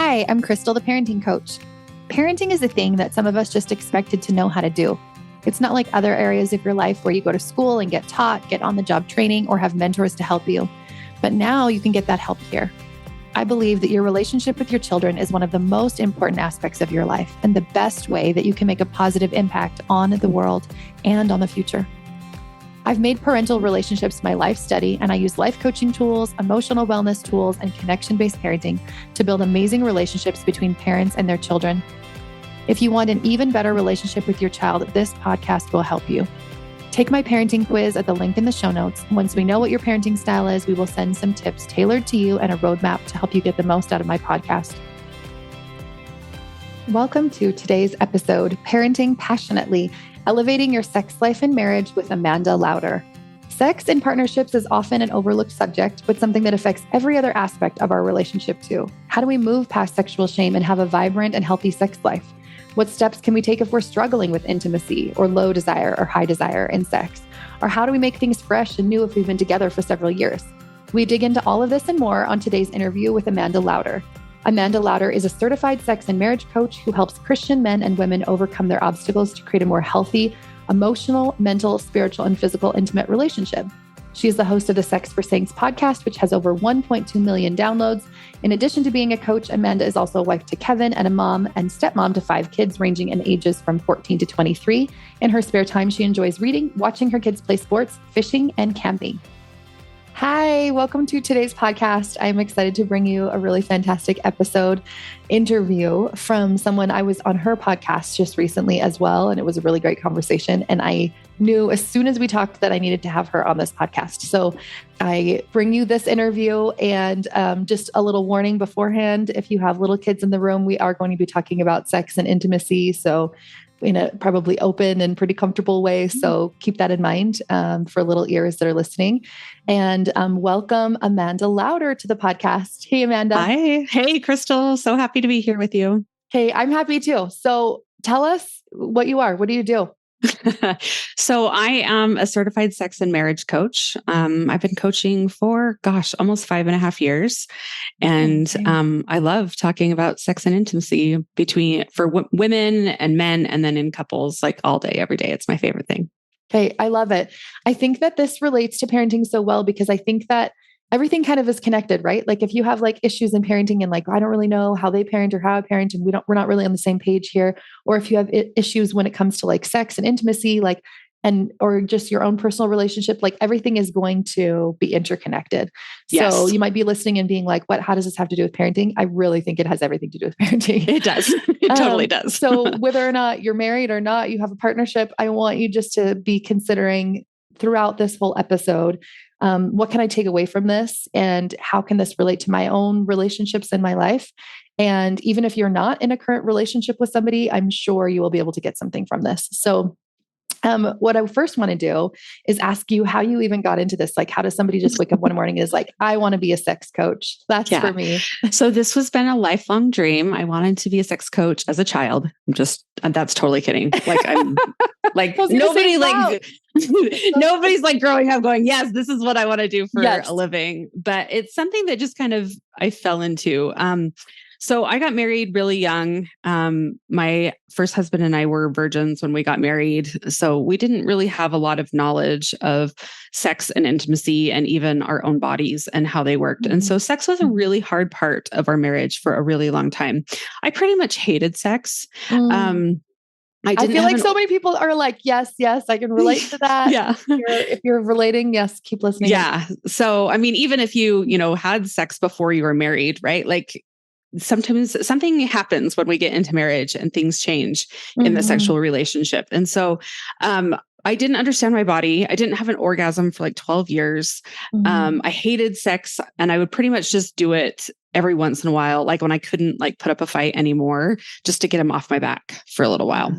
Hi, I'm Crystal, the parenting coach. Parenting is a thing that some of us just expected to know how to do. It's not like other areas of your life where you go to school and get taught, get on-the-job training, or have mentors to help you. But now you can get that help here. I believe that your relationship with your children is one of the most important aspects of your life and the best way that you can make a positive impact on the world and on the future. I've made parental relationships my life study, and I use life coaching tools, emotional wellness tools, and connection-based parenting to build amazing relationships between parents and their children. If you want an even better relationship with your child, this podcast will help you. Take my parenting quiz at the link in the show notes. Once we know what your parenting style is, we will send some tips tailored to you and a roadmap to help you get the most out of my podcast. Welcome to today's episode, Parenting Passionately, Elevating Your Sex Life and Marriage with Amanda Lauder. Sex in partnerships is often an overlooked subject, but something that affects every other aspect of our relationship too. How do we move past sexual shame and have a vibrant and healthy sex life? What steps can we take if we're struggling with intimacy or low desire or high desire in sex? Or how do we make things fresh and new if we've been together for several years? We dig into all of this and more on today's interview with Amanda Lauder. Amanda Lauder is a certified sex and marriage coach who helps Christian men and women overcome their obstacles to create a more healthy, emotional, mental, spiritual, and physical intimate relationship. She is the host of the Sex for Saints podcast, which has over 1.2 million downloads. In addition to being a coach, Amanda is also a wife to Kevin and a mom and stepmom to 5 kids ranging in ages from 14 to 23. In her spare time, she enjoys reading, watching her kids play sports, fishing, and camping. Hi, welcome to today's podcast. I'm excited to bring you a really fantastic episode interview from someone I was on her podcast just recently as well. And it was a really great conversation. And I knew as soon as we talked that I needed to have her on this podcast. So I bring you this interview and just a little warning beforehand. If you have little kids in the room, we are going to be talking about sex and intimacy. So in a probably open and pretty comfortable way. So keep that in mind for little ears that are listening. And welcome Amanda Lauder to the podcast. Hey, Amanda. Hi. Hey, Crystal. So happy to be here with you. Hey, I'm happy too. So tell us what you are. What do you do? So I am a certified sex and marriage coach. I've been coaching for, almost 5.5 years. And I love talking about sex and intimacy for women and men, and then in couples, like all day, every day. It's my favorite thing. Okay. I love it. I think that this relates to parenting so well, because I think that everything kind of is connected, right? Like if you have like issues in parenting and like, I don't really know how they parent or how I parent, and we're not really on the same page here. Or if you have issues when it comes to like sex and intimacy, or just your own personal relationship, like everything is going to be interconnected. Yes. So you might be listening and being like, how does this have to do with parenting? I really think it has everything to do with parenting. It does. It totally does. So whether or not you're married or not, you have a partnership, I want you just to be considering throughout this whole episode, what can I take away from this? And how can this relate to my own relationships in my life? And even if you're not in a current relationship with somebody, I'm sure you will be able to get something from this. So what I first want to do is ask you how you even got into this. Like, how does somebody just wake up one morning and is like, I want to be a sex coach? That's for me. So this has been a lifelong dream. I wanted to be a sex coach as a child. That's totally kidding. Like I'm like nobody nobody's like growing up going, yes, this is what I want to do for a living. But it's something that just kind of, I fell into. So I got married really young. My first husband and I were virgins when we got married. So we didn't really have a lot of knowledge of sex and intimacy and even our own bodies and how they worked. And so sex was a really hard part of our marriage for a really long time. I pretty much hated sex. I feel like so many people are like, yes, I can relate to that. Yeah. If you're relating, yes, keep listening. Yeah. So, I mean, even if you had sex before you were married, right? Like sometimes something happens when we get into marriage and things change in the sexual relationship. And so, I didn't understand my body. I didn't have an orgasm for like 12 years. I hated sex, and I would pretty much just do it every once in a while, like when I couldn't like put up a fight anymore, just to get him off my back for a little while.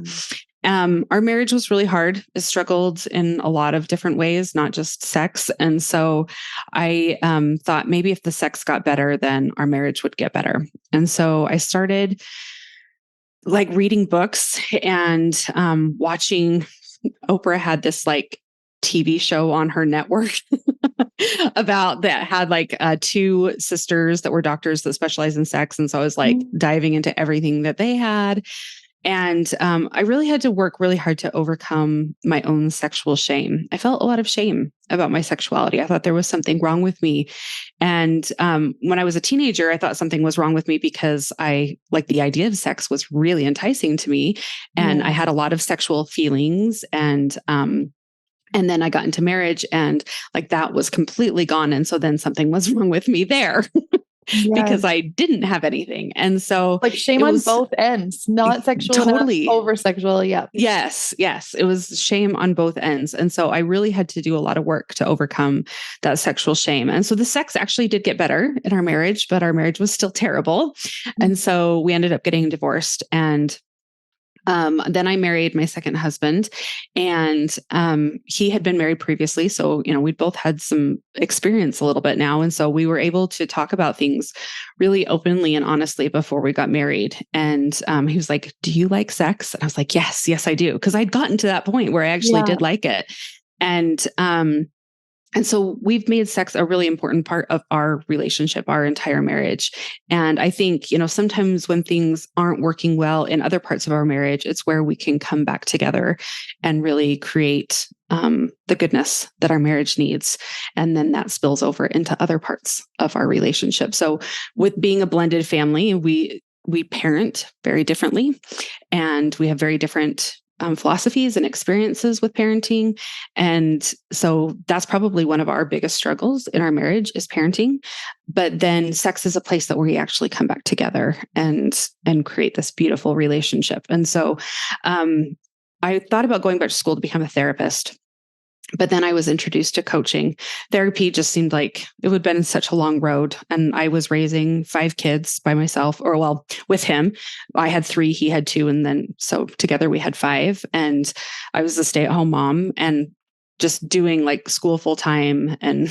Our marriage was really hard. It struggled in a lot of different ways, not just sex. And so I thought maybe if the sex got better, then our marriage would get better. And so I started like reading books and watching. Oprah had this like TV show on her network about that had like two sisters that were doctors that specialize in sex. And so I was like diving into everything that they had. And I really had to work really hard to overcome my own sexual shame. I felt a lot of shame about my sexuality. I thought there was something wrong with me. And when I was a teenager, I thought something was wrong with me because the idea of sex was really enticing to me. And I had a lot of sexual feelings. And then I got into marriage and like that was completely gone. And so then something was wrong with me there. Because I didn't have anything. And so like shame on both ends, not sexual, totally over sexual. Yeah. Yes. It was shame on both ends. And so I really had to do a lot of work to overcome that sexual shame. And so the sex actually did get better in our marriage, but our marriage was still terrible. And so we ended up getting divorced. And then I married my second husband, and he had been married previously. So, we'd both had some experience a little bit now. And so we were able to talk about things really openly and honestly before we got married. And he was like, "Do you like sex?" And I was like, yes, I do. Because I'd gotten to that point where I actually did like it. And so we've made sex a really important part of our relationship, our entire marriage. And I think, sometimes when things aren't working well in other parts of our marriage, it's where we can come back together and really create the goodness that our marriage needs. And then that spills over into other parts of our relationship. So with being a blended family, we parent very differently, and we have very different philosophies and experiences with parenting. And so that's probably one of our biggest struggles in our marriage is parenting. But then sex is a place that we actually come back together and create this beautiful relationship. And so I thought about going back to school to become a therapist. But then I was introduced to coaching. Therapy just seemed like it would have been such a long road. And I was raising 5 kids by myself, with him. I had 3, he had 2. And then so together we had 5. And I was a stay-at-home mom and just doing like school full time. And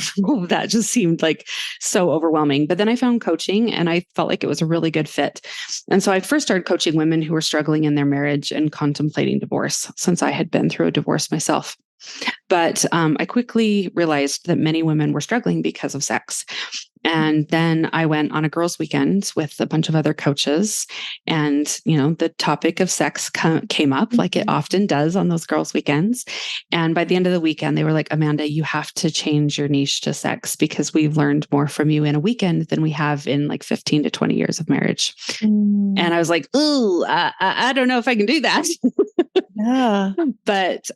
that just seemed like so overwhelming. But then I found coaching and I felt like it was a really good fit. And so I first started coaching women who were struggling in their marriage and contemplating divorce, since I had been through a divorce myself. But I quickly realized that many women were struggling because of sex. And then I went on a girls' weekend with a bunch of other coaches. And, the topic of sex came up like it often does on those girls' weekends. And by the end of the weekend, they were like, "Amanda, you have to change your niche to sex because we've learned more from you in a weekend than we have in like 15 to 20 years of marriage." And I was like, "Ooh, I don't know if I can do that." Yeah. But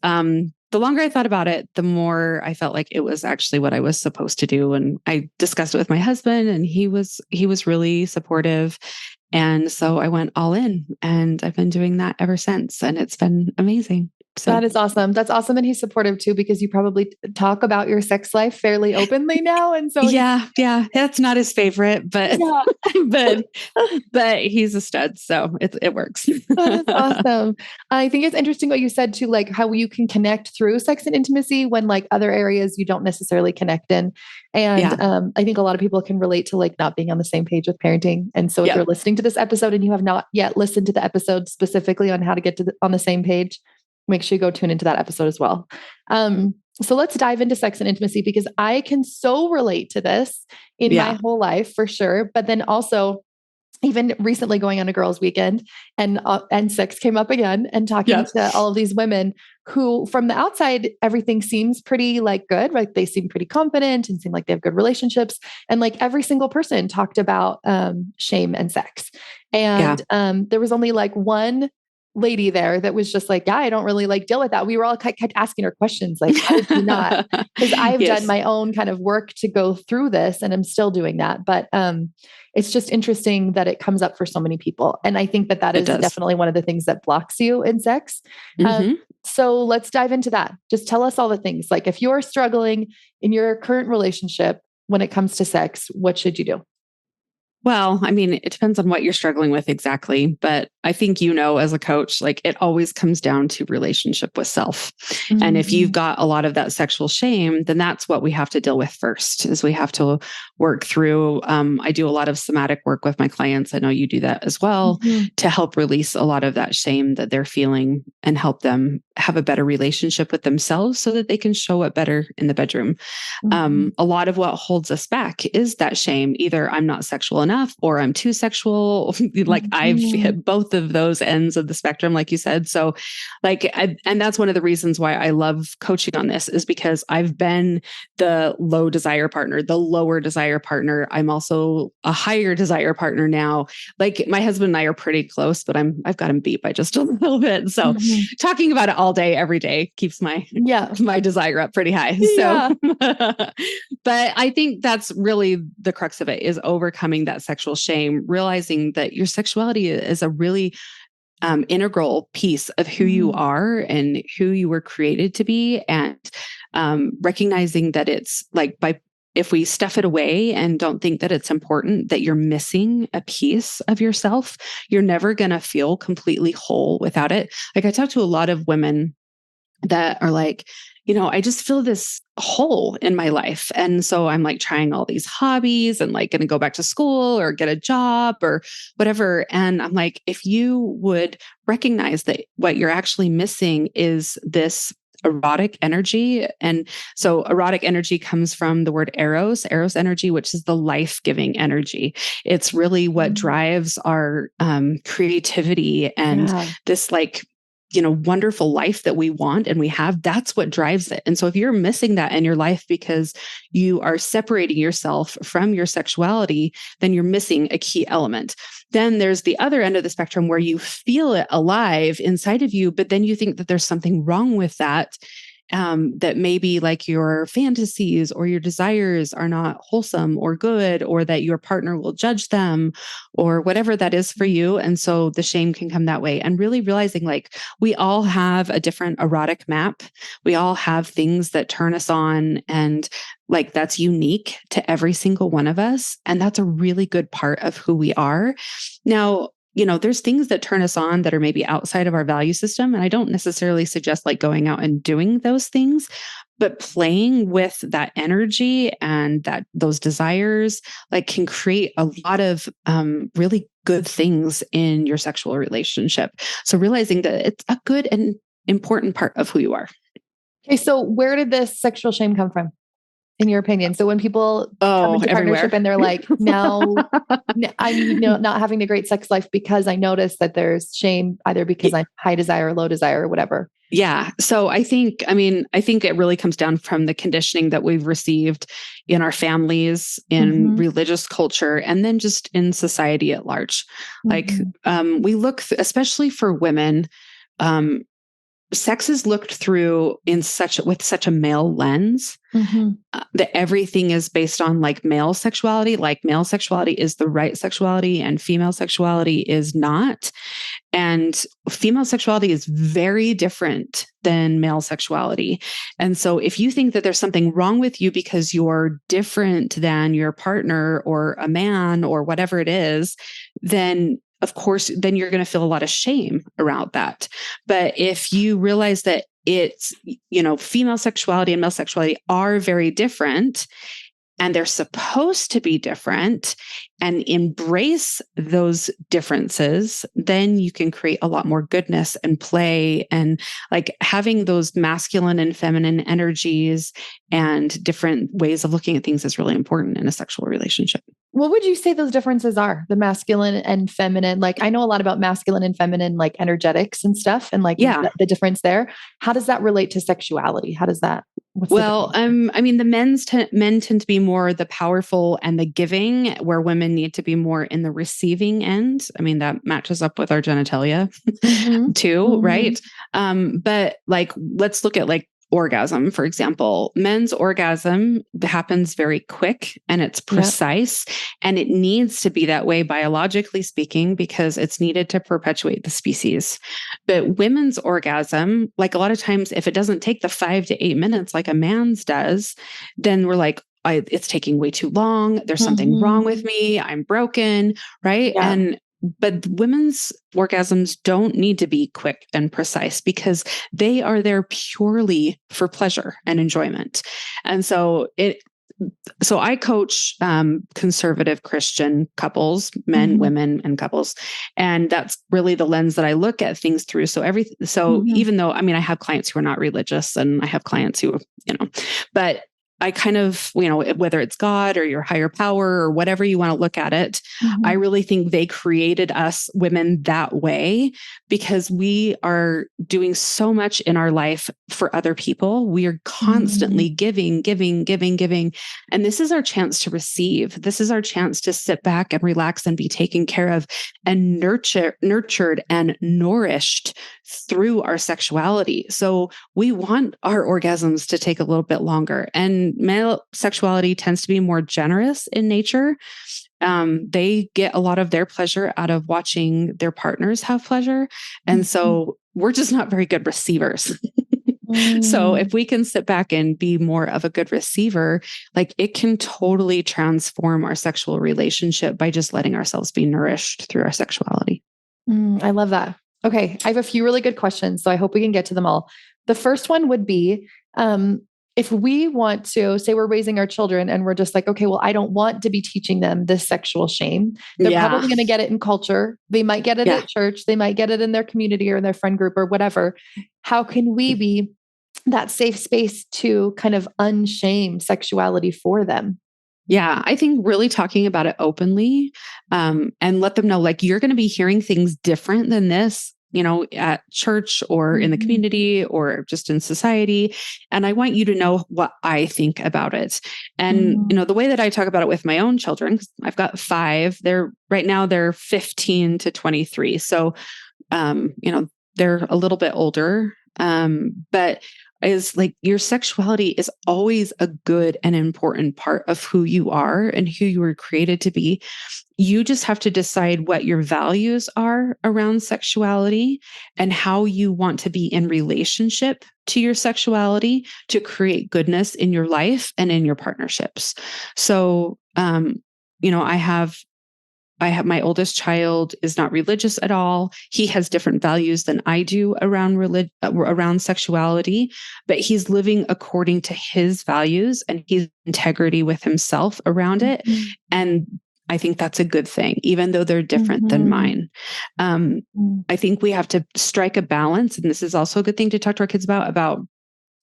the longer I thought about it, the more I felt like it was actually what I was supposed to do. And I discussed it with my husband, and he was really supportive. And so I went all in, and I've been doing that ever since. And it's been amazing. So that is awesome. That's awesome. And he's supportive too, because you probably talk about your sex life fairly openly now. And so yeah, that's not his favorite, but but he's a stud. So it works. That is awesome. I think it's interesting what you said too, like how you can connect through sex and intimacy when like other areas you don't necessarily connect in. And I think a lot of people can relate to like not being on the same page with parenting. And so if you're listening to this episode and you have not yet listened to the episode specifically on how to get on the same page, make sure you go tune into that episode as well. So let's dive into sex and intimacy, because I can so relate to this in my whole life for sure. But then also even recently going on a girls' weekend and sex came up again, and talking to all of these women who from the outside, everything seems pretty like good, right? They seem pretty confident and seem like they have good relationships. And like every single person talked about shame and sex. And there was only like one lady there that was just like, I don't really like deal with that. We were all kept asking her questions like, how did you not? Because I've done my own kind of work to go through this, and I'm still doing that. But it's just interesting that it comes up for so many people. And I think that is definitely one of the things that blocks you in sex. So let's dive into that. Just tell us all the things. Like if you're struggling in your current relationship when it comes to sex, what should you do? Well, I mean, it depends on what you're struggling with exactly. But I think, as a coach, like it always comes down to relationship with self. And if you've got a lot of that sexual shame, then that's what we have to deal with first, is we have to work through. I do a lot of somatic work with my clients. I know you do that as well, to help release a lot of that shame that they're feeling and help them have a better relationship with themselves so that they can show up better in the bedroom. A lot of what holds us back is that shame. Either I'm not sexual enough or I'm too sexual. Like I've hit both of those ends of the spectrum, like you said. So and that's one of the reasons why I love coaching on this, is because I've been the low desire partner, the lower desire partner. I'm also a higher desire partner now. Like my husband and I are pretty close, but I've got him beat by just a little bit. So talking about it all day, every day keeps my desire up pretty high. So, but I think that's really the crux of it, is overcoming that sexual shame, realizing that your sexuality is a really integral piece of who you are and who you were created to be. And recognizing that it's like, if we stuff it away and don't think that it's important, that you're missing a piece of yourself, you're never going to feel completely whole without it. Like I talk to a lot of women that are like, I just feel this hole in my life. And so I'm like trying all these hobbies and like going to go back to school or get a job or whatever. And I'm like, if you would recognize that what you're actually missing is this erotic energy. And so erotic energy comes from the word eros energy, which is the life-giving energy. It's really what drives our creativity and this wonderful life that we want and we have. That's what drives it. And so if you're missing that in your life because you are separating yourself from your sexuality, then you're missing a key element. Then there's the other end of the spectrum where you feel it alive inside of you, but then you think that there's something wrong with that. That maybe like your fantasies or your desires are not wholesome or good, or that your partner will judge them or whatever that is for you. And so the shame can come that way. And really realizing like we all have a different erotic map. We all have things that turn us on, and like that's unique to every single one of us. And that's a really good part of who we are. Now, there's things that turn us on that are maybe outside of our value system. And I don't necessarily suggest like going out and doing those things, but playing with that energy and those desires like can create a lot of really good things in your sexual relationship. So realizing that it's a good and important part of who you are. Okay. So where did this sexual shame come from, in your opinion? So when people come into partnership and they're like, now I'm not having a great sex life because I noticed that there's shame, either because I'm high desire or low desire or whatever. Yeah. So I think it really comes down from the conditioning that we've received in our families, in religious culture, and then just in society at large. Like we look, especially for women, sex is looked through with such a male lens, that everything is based on like male sexuality. Like male sexuality is the right sexuality and female sexuality is not. And female sexuality is very different than male sexuality. And so if you think that there's something wrong with you because you're different than your partner or a man or whatever it is, then of course, then you're going to feel a lot of shame around that. But if you realize that it's, female sexuality and male sexuality are very different, and they're supposed to be different, and embrace those differences, then you can create a lot more goodness and play, and like having those masculine and feminine energies and different ways of looking at things is really important in a sexual relationship. What would you say those differences are, the masculine and feminine? Like I know a lot about masculine and feminine, like energetics and stuff, and like the difference there. How does that relate to sexuality? How does that? I mean, the men tend to be more the powerful and the giving, where women need to be more in the receiving end. I mean, that matches up with our genitalia too, right? But like, let's look at like orgasm, for example. Men's orgasm happens very quick and it's precise, and it needs to be that way biologically speaking because it's needed to perpetuate the species. But women's orgasm, like a lot of times, if it doesn't take the 5 to 8 minutes like a man's does, then we're like, it's taking way too long. There's something wrong with me. I'm broken, right? But women's orgasms don't need to be quick and precise because they are there purely for pleasure and enjoyment. And so So I coach conservative Christian couples, men, women, and couples, and that's really the lens that I look at things through. So even though, I mean, I have clients who are not religious, and I have clients who, but I kind of, whether it's God or your higher power or whatever you want to look at it, I really think they created us women that way because we are doing so much in our life for other people. We are constantly giving. And this is our chance to receive. This is our chance to sit back and relax and be taken care of and nurtured and nourished through our sexuality. So we want our orgasms to take a little bit longer. And male sexuality tends to be more generous in nature. They get a lot of their pleasure out of watching their partners have pleasure. And so we're just not very good receivers. So if we can sit back and be more of a good receiver, like it can totally transform our sexual relationship by just letting ourselves be nourished through our sexuality. I love that. Okay. I have a few really good questions, so I hope we can get to them all. The first one would be, if we want to say we're raising our children and we're just like, okay, well, I don't want to be teaching them this sexual shame. They're probably going to get it in culture. They might get it at church. They might get it in their community or in their friend group or whatever. How can we be that safe space to kind of unshame sexuality for them? Yeah, I think really talking about it openly, and let them know, like, you're going to be hearing things different than this, at church or in the community or just in society. And I want you to know what I think about it. And, the way that I talk about it with my own children, 'cause I've got 5, right now they're 15 to 23. So, they're a little bit older. But is like your sexuality is always a good and important part of who you are and who you were created to be. You just have to decide what your values are around sexuality and how you want to be in relationship to your sexuality to create goodness in your life and in your partnerships. So, I have my oldest child is not religious at all. He has different values than I do around sexuality, but he's living according to his values and his integrity with himself around it. And I think that's a good thing, even though they're different than mine. I think we have to strike a balance. And this is also a good thing to talk to our kids about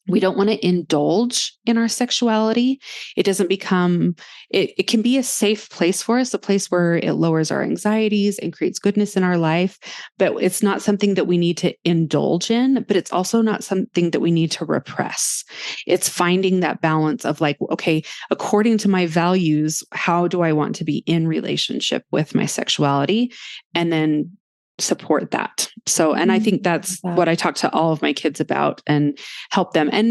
we don't want to indulge in our sexuality. It doesn't become, it can be a safe place for us, a place where it lowers our anxieties and creates goodness in our life, but it's not something that we need to indulge in, but it's also not something that we need to repress. It's finding that balance of like, okay, according to my values, how do I want to be in relationship with my sexuality? And then support that. So, and I think that's what I talk to all of my kids about and help them. And,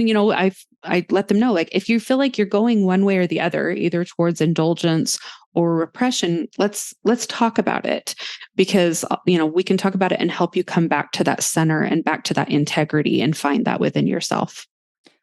I let them know, like, if you feel like you're going one way or the other, either towards indulgence or repression, let's talk about it because, we can talk about it and help you come back to that center and back to that integrity and find that within yourself.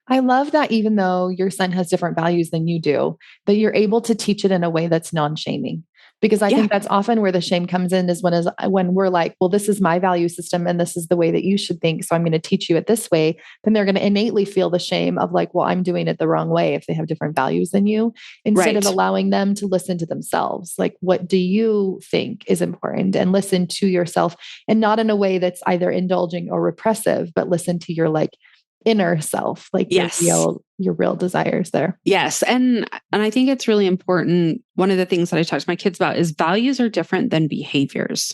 I love that even though your son has different values than you do, that you're able to teach it in a way that's non-shaming. Because I think that's often where the shame comes in is when we're like, well, this is my value system and this is the way that you should think. So I'm going to teach you it this way. Then they're going to innately feel the shame of like, well, I'm doing it the wrong way if they have different values than you, instead of allowing them to listen to themselves. Like, what do you think is important? And listen to yourself, and not in a way that's either indulging or repressive, but listen to your like inner self, like your real desires there. Yes. And I think it's really important. One of the things that I talk to my kids about is values are different than behaviors.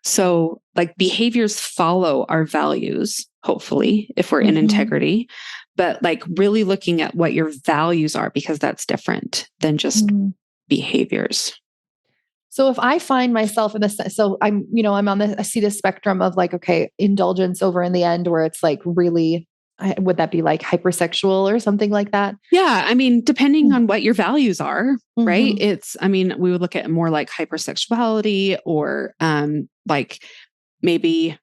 So like behaviors follow our values, hopefully, if we're in integrity, but like really looking at what your values are, because that's different than just behaviors. So if I find myself in so I'm on I see the spectrum of like, okay, indulgence over in the end where it's like really, would that be like hypersexual or something like that? Yeah. I mean, depending on what your values are, right? We would look at more like hypersexuality or like maybe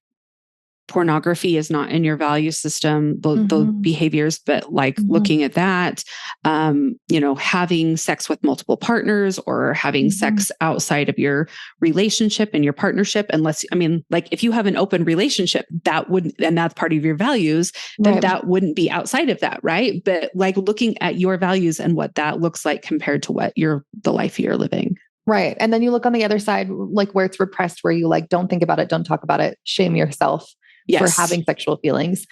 pornography is not in your value system, the behaviors, but like looking at that, having sex with multiple partners or having sex outside of your relationship and your partnership, if you have an open relationship, that wouldn't, and that's part of your values, then that wouldn't be outside of that. Right. But like looking at your values and what that looks like compared to what the life you're living. Right. And then you look on the other side, like where it's repressed, where you like, don't think about it, don't talk about it, shame yourself for having sexual feelings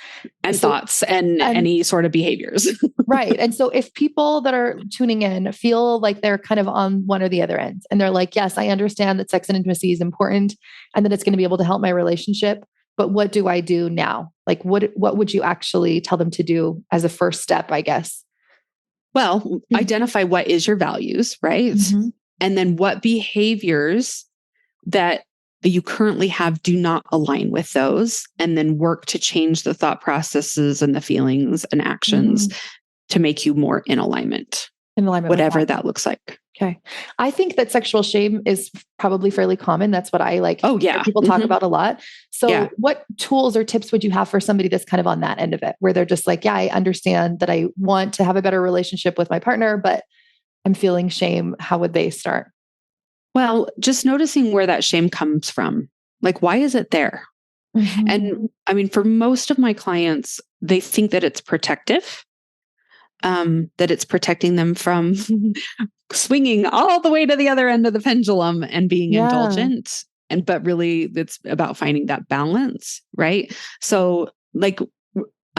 and thoughts and any sort of behaviors. Right. And so if people that are tuning in feel like they're kind of on one or the other end, and they're like, yes, I understand that sex and intimacy is important and that it's going to be able to help my relationship, but what do I do now? Like, what would you actually tell them to do as a first step, I guess? Well, identify what is your values, right? And then what behaviors that you currently have do not align with those, and then work to change the thought processes and the feelings and actions to make you more in alignment. Whatever that looks like. Okay. I think that sexual shame is probably fairly common. That's what I like. Oh, yeah. People talk about a lot. So what tools or tips would you have for somebody that's kind of on that end of it, where they're just like, yeah, I understand that I want to have a better relationship with my partner, but I'm feeling shame. How would they start? Well, just noticing where that shame comes from. Like, why is it there? And I mean, for most of my clients, they think that it's protective, that it's protecting them from swinging all the way to the other end of the pendulum and being indulgent. But really it's about finding that balance, right? So like,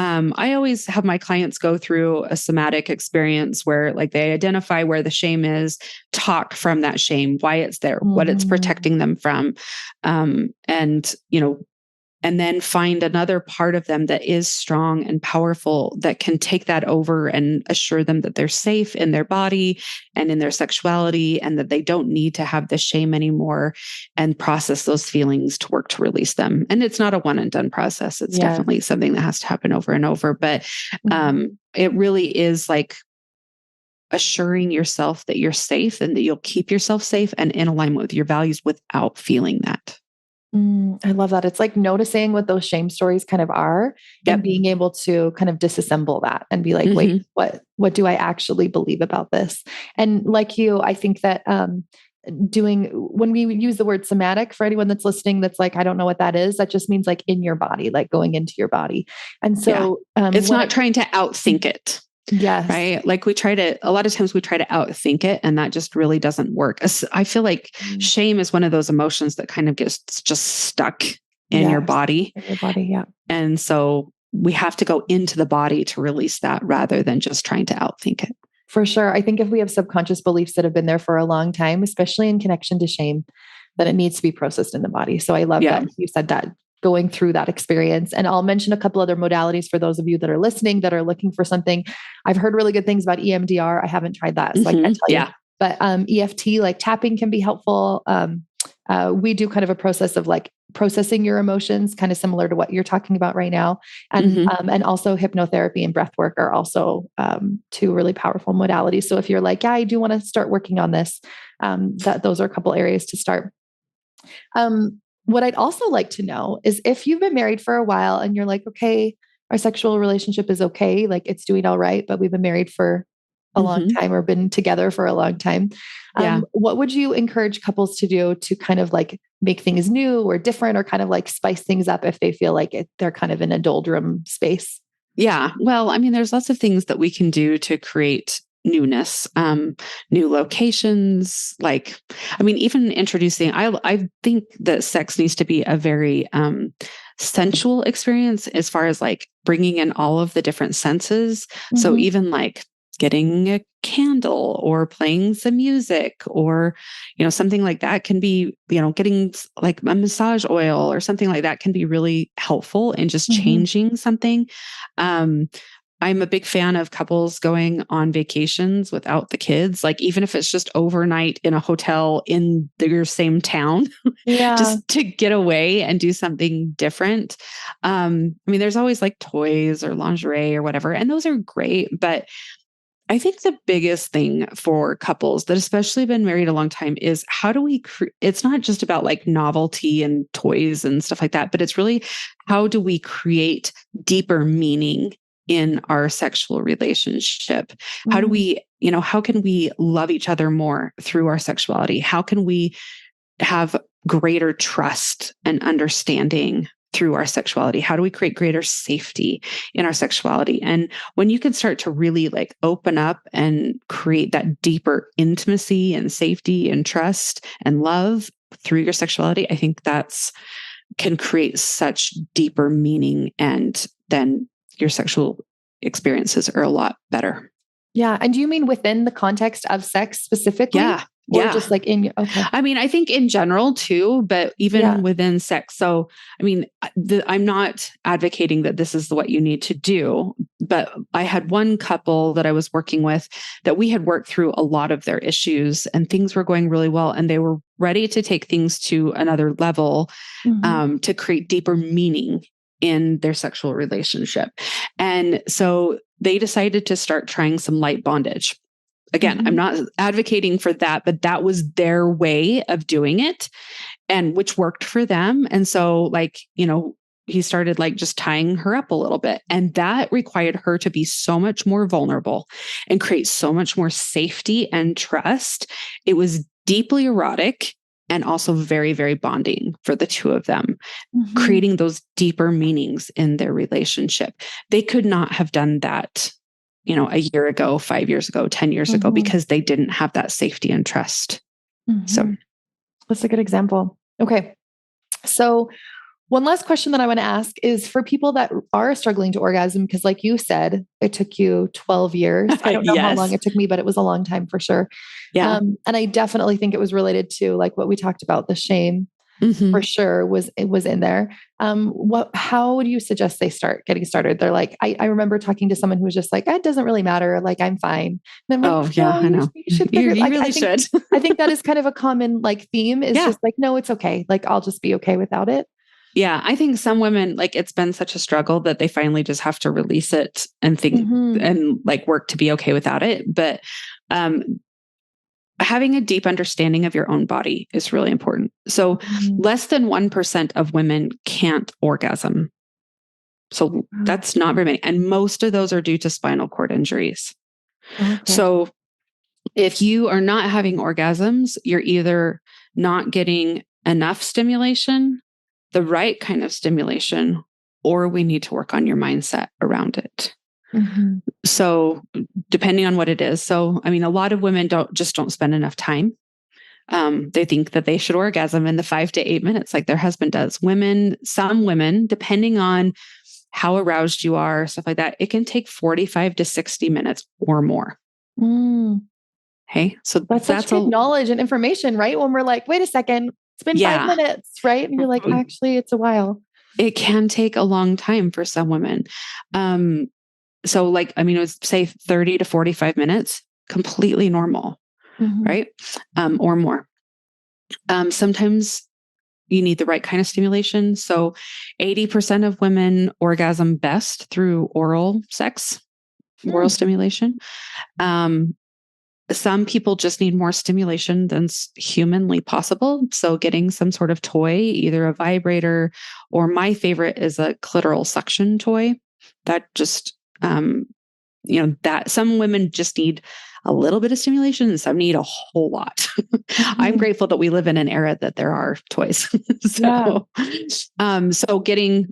I always have my clients go through a somatic experience where like they identify where the shame is, talk from that shame, why it's there, what it's protecting them from. And then find another part of them that is strong and powerful that can take that over and assure them that they're safe in their body and in their sexuality, and that they don't need to have the shame anymore, and process those feelings to work to release them. And it's not a one and done process. It's definitely something that has to happen over and over. But it really is like assuring yourself that you're safe and that you'll keep yourself safe and in alignment with your values without feeling that. I love that. It's like noticing what those shame stories kind of are and being able to kind of disassemble that and be like, wait, what do I actually believe about this? And like you, I think that when we use the word somatic, for anyone that's listening, that's like, I don't know what that is. That just means like in your body, like going into your body. And so it's not trying to outthink it. Yes. Right. Like a lot of times we try to outthink it, and that just really doesn't work. I feel like shame is one of those emotions that kind of gets just stuck in your body. In your body. Yeah. And so we have to go into the body to release that rather than just trying to outthink it. For sure. I think if we have subconscious beliefs that have been there for a long time, especially in connection to shame, then it needs to be processed in the body. So I love that you said that, going through that experience. And I'll mention a couple other modalities for those of you that are listening that are looking for something. I've heard really good things about EMDR. I haven't tried that, so I can't tell you. But EFT, like tapping, can be helpful. We do kind of a process of like processing your emotions, kind of similar to what you're talking about right now. And also hypnotherapy and breath work are also two really powerful modalities. So if you're like, yeah, I do want to start working on this, those are a couple areas to start. What I'd also like to know is if you've been married for a while and you're like, okay, our sexual relationship is okay, like it's doing all right, but we've been married for a long time or been together for a long time. What would you encourage couples to do to kind of like make things new or different, or kind of like spice things up if they feel like they're kind of in a doldrum space? Yeah. Well, I mean, there's lots of things that we can do to create newness, new locations. Like, I mean, even introducing, I think that sex needs to be a very sensual experience as far as like bringing in all of the different senses. So even like getting a candle or playing some music or, something like that can be, getting like a massage oil or something like that can be really helpful in just changing something. I'm a big fan of couples going on vacations without the kids, like even if it's just overnight in a hotel in your same town, just to get away and do something different. I mean, there's always like toys or lingerie or whatever, and those are great, but I think the biggest thing for couples that especially been married a long time is how do we, it's not just about like novelty and toys and stuff like that, but it's really how do we create deeper meaning in our sexual relationship? How do we, how can we love each other more through our sexuality? How can we have greater trust and understanding through our sexuality? How do we create greater safety in our sexuality? And when you can start to really like open up and create that deeper intimacy and safety and trust and love through your sexuality, I think that's can create such deeper meaning, and then your sexual experiences are a lot better. Yeah. And do you mean within the context of sex specifically? Yeah. Or just like in, okay. I mean, I think in general too, but even within sex. So, I mean, I'm not advocating that this is what you need to do, but I had one couple that I was working with that we had worked through a lot of their issues and things were going really well. And they were ready to take things to another level, to create deeper meaning in their sexual relationship. And so they decided to start trying some light bondage. Again, I'm not advocating for that, but that was their way of doing it, and which worked for them. And so like, he started like just tying her up a little bit, and that required her to be so much more vulnerable and create so much more safety and trust. It was deeply erotic and also very, very bonding for the two of them, creating those deeper meanings in their relationship. They could not have done that a year ago, 5 years ago, 10 years ago, because they didn't have that safety and trust. So that's a good example. Okay. So one last question that I want to ask is for people that are struggling to orgasm, because like you said, it took you 12 years. I don't know how long it took me, but it was a long time for sure. Yeah. And I definitely think it was related to like what we talked about, the shame. For sure was in there. How would you suggest they start getting started? They're like, I remember talking to someone who was just like, it doesn't really matter. Like, I'm fine. And I'm like, I know. You should figure you really should. I think that is kind of a common like theme is just like, no, it's okay. Like, I'll just be okay without it. Yeah. I think some women, like it's been such a struggle that they finally just have to release it and think and like work to be okay without it. But, having a deep understanding of your own body is really important. So less than 1% of women can't orgasm. So that's not very many. And most of those are due to spinal cord injuries. Okay. So if you are not having orgasms, you're either not getting enough stimulation, the right kind of stimulation, or we need to work on your mindset around it. So depending on what it is. So, I mean, a lot of women don't spend enough time. They think that they should orgasm in the 5 to 8 minutes like their husband does. Some women, depending on how aroused you are, stuff like that, it can take 45 to 60 minutes or more. Hey, so that's such good knowledge and information, right? When we're like, wait a second, it's been 5 minutes, right? And you're like, actually, it's a while. It can take a long time for some women. So like, I mean, it was say 30 to 45 minutes, completely normal, right? Or more. Sometimes you need the right kind of stimulation. So 80% of women orgasm best through oral sex, oral stimulation. Some people just need more stimulation than's humanly possible. So getting some sort of toy, either a vibrator, or my favorite is a clitoral suction toy that just that some women just need a little bit of stimulation and some need a whole lot. I'm grateful that we live in an era that there are toys. So getting,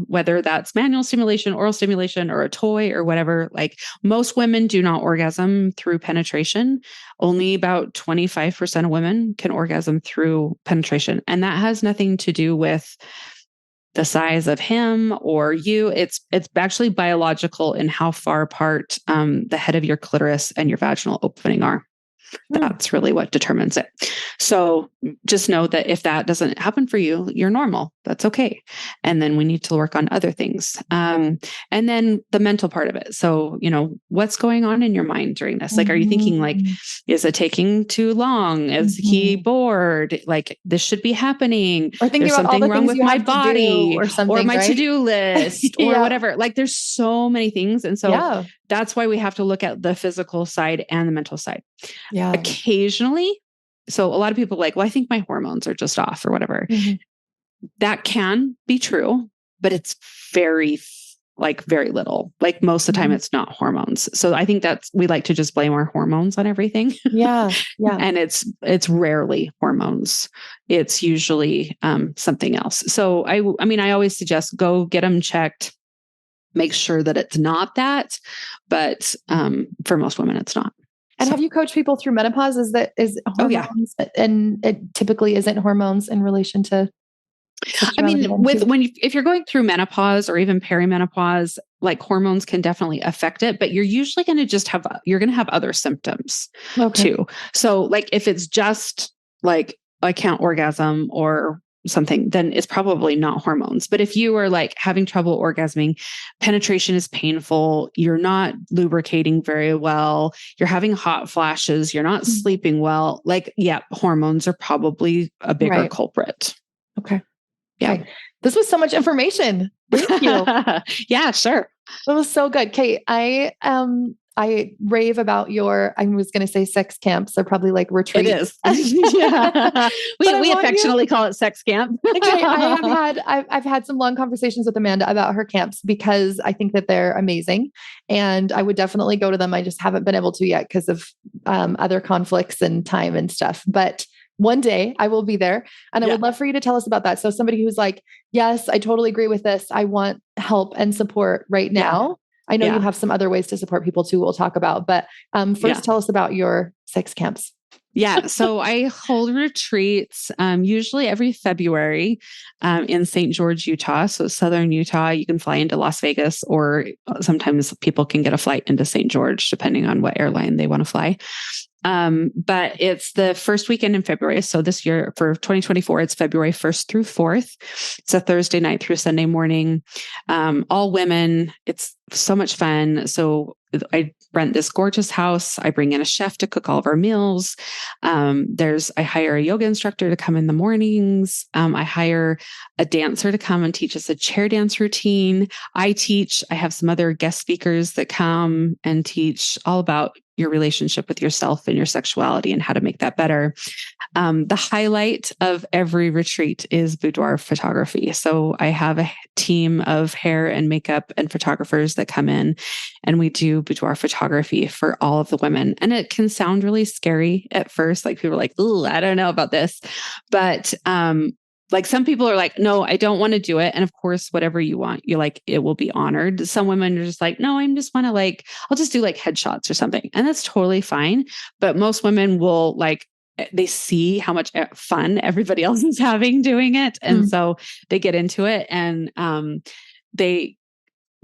whether that's manual stimulation, oral stimulation, or a toy or whatever, like most women do not orgasm through penetration. Only about 25% of women can orgasm through penetration. And that has nothing to do with the size of him or you. It's actually biological in how far apart the head of your clitoris and your vaginal opening are. That's really what determines it. So just know that if that doesn't happen for you, you're normal. That's okay. And then we need to work on other things. And then the mental part of it. So, what's going on in your mind during this? Like, are you thinking like, is it taking too long? Is he bored? Like, this should be happening. Or thinking there's about something all the wrong things with you my have to body do or something, or my right? to-do list or Yeah. whatever. Like, there's so many things. And so that's why we have to look at the physical side and the mental side. Yeah. Occasionally. So a lot of people are like, well, I think my hormones are just off or whatever. That can be true, but it's very little. Like most of the time it's not hormones. So I think we like to just blame our hormones on everything. Yeah. And it's rarely hormones. It's usually something else. So I always suggest go get them checked, make sure that it's not that, but for most women it's not. And have you coached people through menopause? Is hormones and it typically isn't hormones in relation to sexuality? If you're going through menopause or even perimenopause, like hormones can definitely affect it, but you're usually going to you're going to have other symptoms too. So like if it's just like I can't orgasm or something, then it's probably not hormones. But if you are like having trouble orgasming, penetration is painful, you're not lubricating very well, you're having hot flashes, you're not sleeping well, hormones are probably a bigger culprit. Okay. Yeah. Okay. This was so much information. Thank you. Yeah, sure. That was so good. Kate, I rave about I was going to say sex camps. They're probably like retreats. It is. Yeah. we affectionately call it sex camp. Okay. I've had some long conversations with Amanda about her camps because I think that they're amazing and I would definitely go to them. I just haven't been able to yet because of other conflicts and time and stuff. But one day I will be there and I would love for you to tell us about that. So somebody who's like, yes, I totally agree with this. I want help and support right now. I know you have some other ways to support people too, we'll talk about, but first tell us about your sex camps. Yeah. So I hold retreats usually every February in St. George, Utah. So Southern Utah, you can fly into Las Vegas or sometimes people can get a flight into St. George, depending on what airline they want to fly. But it's the first weekend in February. So this year for 2024, it's February 1st through 4th. It's a Thursday night through Sunday morning. All women. It's so much fun. So I rent this gorgeous house. I bring in a chef to cook all of our meals. I hire a yoga instructor to come in the mornings. I hire a dancer to come and teach us a chair dance routine. I have some other guest speakers that come and teach all about your relationship with yourself and your sexuality and how to make that better. The highlight of every retreat is boudoir photography. So I have a team of hair and makeup and photographers that come in and we do boudoir photography for all of the women. And it can sound really scary at first. Like people are like, "Ooh, I don't know about this." But like some people are like, "No, I don't want to do it." And of course, whatever you want, it will be honored. Some women are just like, "No, I just want to I'll just do headshots or something." And that's totally fine. But most women will they see how much fun everybody else is having doing it. And so they get into it and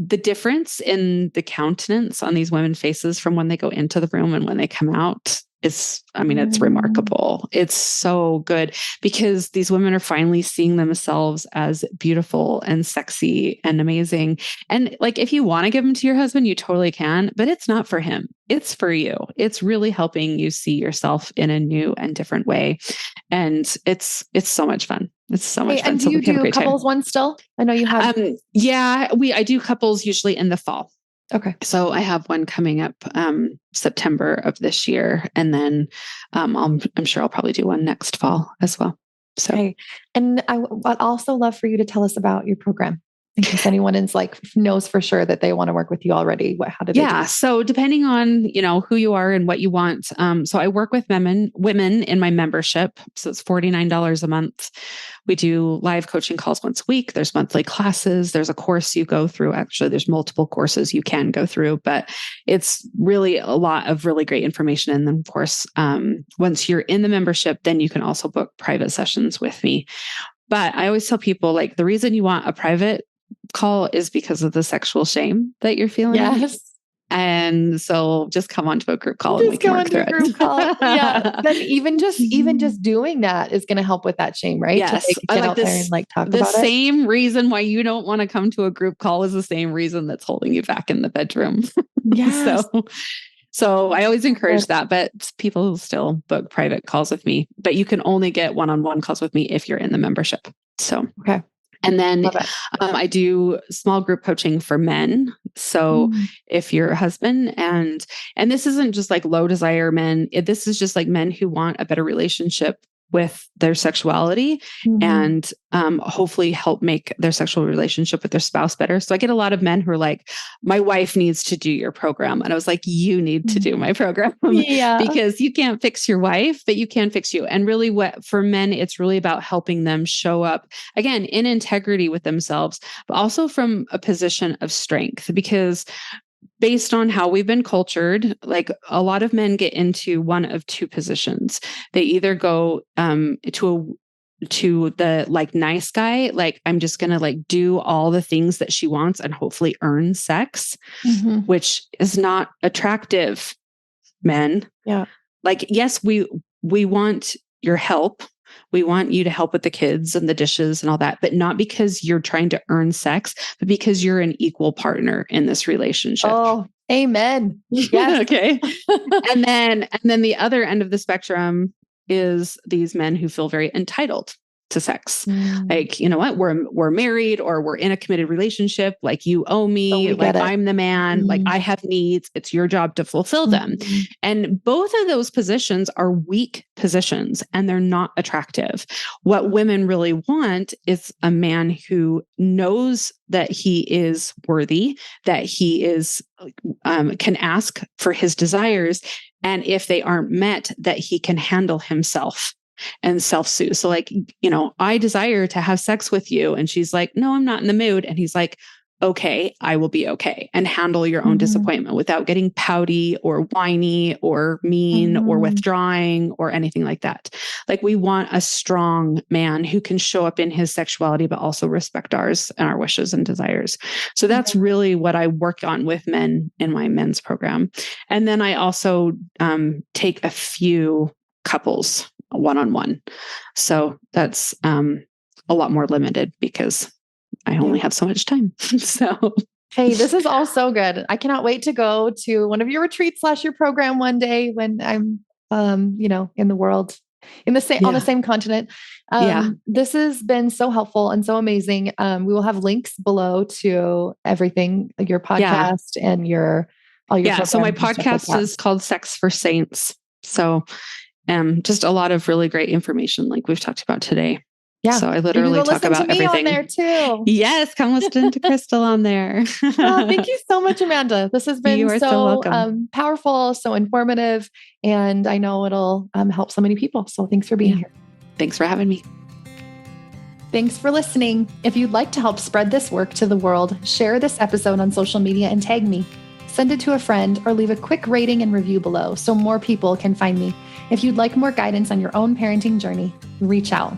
the difference in the countenance on these women's faces from when they go into the room and when they come out is, it's remarkable. It's so good because these women are finally seeing themselves as beautiful and sexy and amazing. And if you want to give them to your husband, you totally can, but it's not for him. It's for you. It's really helping you see yourself in a new and different way. And it's so much fun. It's so much fun. And do you do couples one still? I know you have. I do couples usually in the fall. Okay. So I have one coming up September of this year. And then I'm sure I'll probably do one next fall as well. So, okay. And I'd also love for you to tell us about your program. In case anyone is knows for sure that they want to work with you already. How do they do it? So depending on, who you are and what you want. So I work with women in my membership. So it's $49 a month. We do live coaching calls once a week. There's monthly classes. There's a course you go through. Actually, there's multiple courses you can go through, but it's really a lot of really great information. And then of course, once you're in the membership, then you can also book private sessions with me. But I always tell people the reason you want a private call is because of the sexual shame that you're feeling. Yes. And so just come onto a group call and we can work through it. Yeah. Then even just doing that is going to help with that shame, right? Yes. To get out there and talk about it. The same reason why you don't want to come to a group call is the same reason that's holding you back in the bedroom. Yes. So I always encourage that, but people still book private calls with me, but you can only get one-on-one calls with me if you're in the membership. So, okay. And then I do small group coaching for men. So if you're a husband and this isn't just like low desire men, this is just like men who want a better relationship with their sexuality and hopefully help make their sexual relationship with their spouse better. So I get a lot of men who are like, my wife needs to do your program. And I was like, you need to do my program because you can't fix your wife, but you can fix you. And really for men, it's really about helping them show up again, in integrity with themselves, but also from a position of strength, because based on how we've been cultured, like a lot of men get into one of two positions. They either go to the like nice guy, like I'm just going to like do all the things that she wants and hopefully earn sex, which is not attractive, men. Yeah. Like, yes, we want your help. We want you to help with the kids and the dishes and all that, but not because you're trying to earn sex, but because you're an equal partner in this relationship. Oh, amen. Yes. Okay. And then the other end of the spectrum is these men who feel very entitled to sex. Like, you know what? We're married or we're in a committed relationship. Like you owe me, like I'm the man, like I have needs. It's your job to fulfill them. And both of those positions are weak positions and they're not attractive. What women really want is a man who knows that he is worthy, that he is, can ask for his desires. And if they aren't met, that he can handle himself and self-soothe. So like, you know, I desire to have sex with you. And she's like, no, I'm not in the mood. And he's like, okay, I will be okay. And handle your own disappointment without getting pouty or whiny or mean or withdrawing or anything like that. Like we want a strong man who can show up in his sexuality, but also respect ours and our wishes and desires. So that's really what I work on with men in my men's program. And then I also take a few couples one-on-one. So that's a lot more limited because I only have so much time. So, hey, this is all so good. I cannot wait to go to one of your retreats / your program one day when I'm, in the world, on the same continent. This has been so helpful and so amazing. We will have links below to everything, your podcast and all your So my podcast is called Sex for Saints. So, just a lot of really great information like we've talked about today. Yeah. So I literally talk about everything on there too. Yes. Come listen to Crystal on there. Thank you so much, Amanda. This has been so powerful, so informative, and I know it'll help so many people. So thanks for being here. Thanks for having me. Thanks for listening. If you'd like to help spread this work to the world, share this episode on social media and tag me. Send it to a friend or leave a quick rating and review below so more people can find me. If you'd like more guidance on your own parenting journey, reach out.